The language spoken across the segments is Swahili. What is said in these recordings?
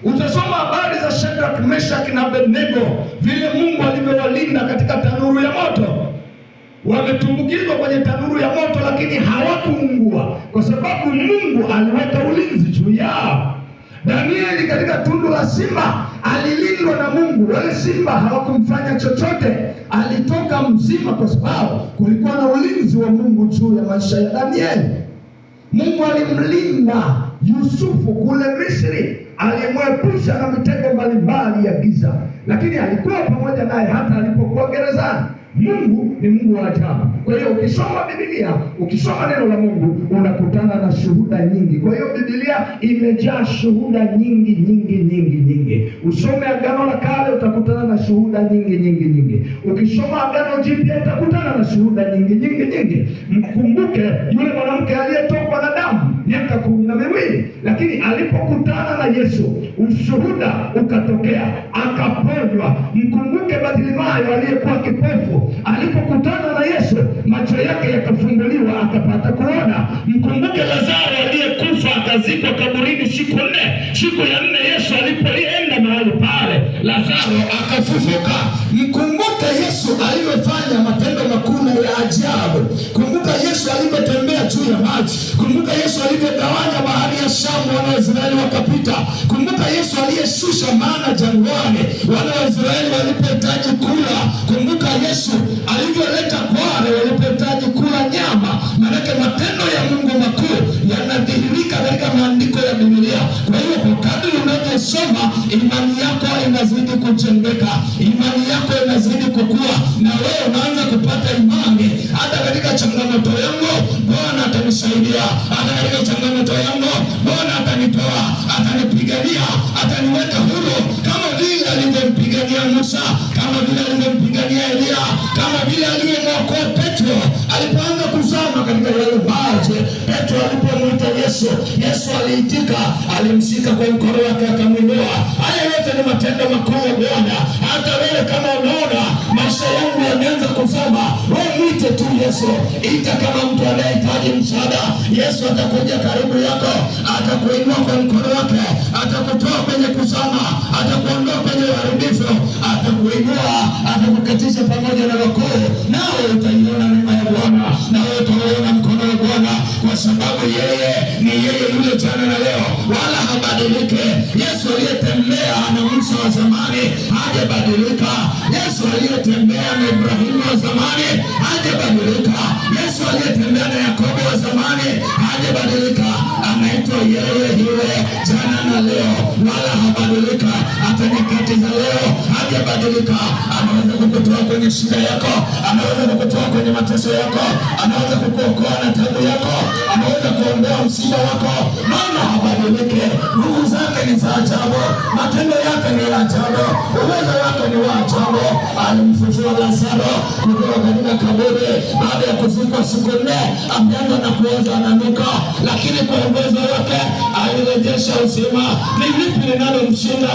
Utasoma habari za Shadraka, Meshaki na Abednego, vile Mungu alivyowalinda katika tanuru ya moto. Wametumbukizwa kwenye tanuru ya moto, lakini hawakuungua kwa sababu Mungu aliweka ulinzi juu yao. Danieli katika tundu la simba alilindwa na Mungu. Wale simba hawakumfanya chochote, alitoka mzima kwa sababu kulikuwa na ulinzi wa Mungu juu ya maisha ya Danieli. Mungu alimlinda Yusufu kule Misri, alimwepusha na mitego mbalimbali ya giza, lakini alikuwa pamoja naye hata alipokuwa gerezani. Mungu ni Mungu wa ajabu. Kwa hiyo ukisoma Biblia, ukisoma neno la Mungu, unakutana na shuhuda nyingi. Kwa hiyo Biblia imejaa shuhuda nyingi. Usome Agano la Kale utakutana na shuhuda nyingi. Ukisoma Agano Jipya utakutana na shuhuda nyingi. Mkumbuke yule mwanamke aliyetokwa na damu miaka 12, lakini alipokutana na Yesu ushuhuda ukatokea, akaponywa. Mkumbuke Bartimayo aliyekuwa kipofu, alipokutana na Yesu macho yake yakafunguliwa, akapata kuona. Mkumbuke Lazaro aliyekufa akazikwa kaburini siku 4. Siku ya 4 Yesu alipoenda mahali pale, Lazaro akafufuka. Mkumbuke Yesu alivyofanya matendo makuu ya ajabu. Kumbuka Yesu alipotembea juu ya maji. Kumbuka Yesu alivyogawanya bahari ya Shamu, wana wa Israeli wakapita. Kumbuka Yesu aliyeshusha mana jangwani, wana wa Israeli walipohitaji kula. Kumbuka Yesu alivyoleta kware walipohitaji kula nyama. Maana matendo ya Mungu makuu yanadhihirika katika maandiko ya Biblia. Kwa hiyo kadri unavyosoma, imani yako inazidi kujengeka, imani yako inazidi kukua, na wewe unaanza kupata imani. Hata katika changamoto yangu Bwana atanisaidia, hata katika changamoto yangu Bwana atanitoa, atanipigania, ataniweka huru, kama vile alivyempigania Musa, kama vile alivyempigania Elia, kama vile alivyomwokoa Petro alipoanza kuzama katika yale maji. Petro alipomwita Yesu, Yesu aliitika, alimshika kwa mkono wake akamwinua. Haya yote ni matendo makuu ya Bwana. Hata wewe kama unaona maisha yangu yameanza kuzama, wewe mwite tu Yesu. Ita kama mtu anayehitaji msaada. Yesu atakuja karibu yako, atakuinua kwa mkono wake, atakutoa kwenye kuzama, atakuondoa kwenye uharibifu, atakuinua, atakuketisha pamoja na wakuu. Nawe utaiona neema ya Bwana, nawe utaiona mkono wa Bwana, kwa sababu yeye ni yeye yule jana na leo, wala habadilike. Yesu aliyetembea na Musa wa zamani hajabadilika. Yesu aliyetembea na Ibrahimu wa zamani hajabadilika. Yesu aliyetembea na Yakobo wa zamani hajabadilika. Anaitwa yeye yule jana na leo, wala habadilika. Hata nyakati za leo hajabadilika. Anaweza kukutoa kwenye shida yako, anaweza kukutoa kwenye mateso yako, anaweza kukuokoa na taabu yako, anaweza kuondoa msiba wako. Maana habadilike. Nguvu zake ni za ajabu, matendo yake ni ya ajabu, uwezo wake ni wa ajabu. Alimfufua Lazaro kutoka katika kaburi baada ya kuzikwa siku 4, ameanza na kuoza ananuka, lakini kwa uwezo wake alirejesha uzima. Ni lipi linalomshinda?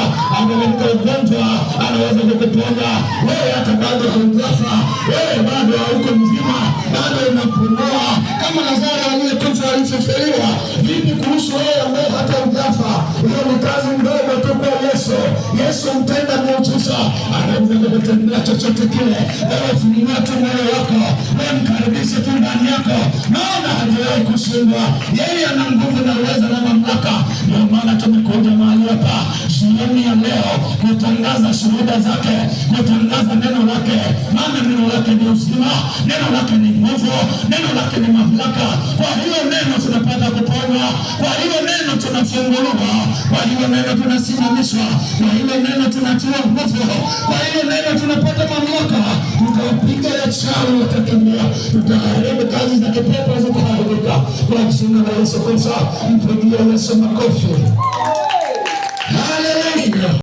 Katika ugonjwa anaweza kukuponya wewe. Hata bado hujafa, wewe bado hauko mzima, bado unapumua kama Lazaro aliyekufa alifufuliwa. Vipi kuhusu wewe ambaye hata hujafa? Hiyo ni kazi ndogo tu kwa Yesu. Yesu mtenda muujiza, anaweza kukutendea chochote kile. Wewe fungua tu moyo wako, wewe mkaribishe tu ndani yako, maana hajawahi kushindwa. Yeye ana nguvu na uwezo na mamlaka. Ndio maana tumekuja mahali hapa jioni ya leo kutangaza shuhuda zake, kutangaza neno lake. Maana neno lake ni uzima, neno lake ni nguvu, neno lake ni mamlaka. Kwa hiyo neno tunapata kuponywa, kwa hiyo neno tunafunguliwa, kwa hiyo neno tunasimamishwa, kwa hiyo neno tunatiwa nguvu, kwa hiyo neno tunapata mamlaka. Tutawapiga wachawi watakimbia, tutaharibu kazi za kipepo zitaharibika. Kwa jina la Yesu Kristo, mpigie Yesu makofi.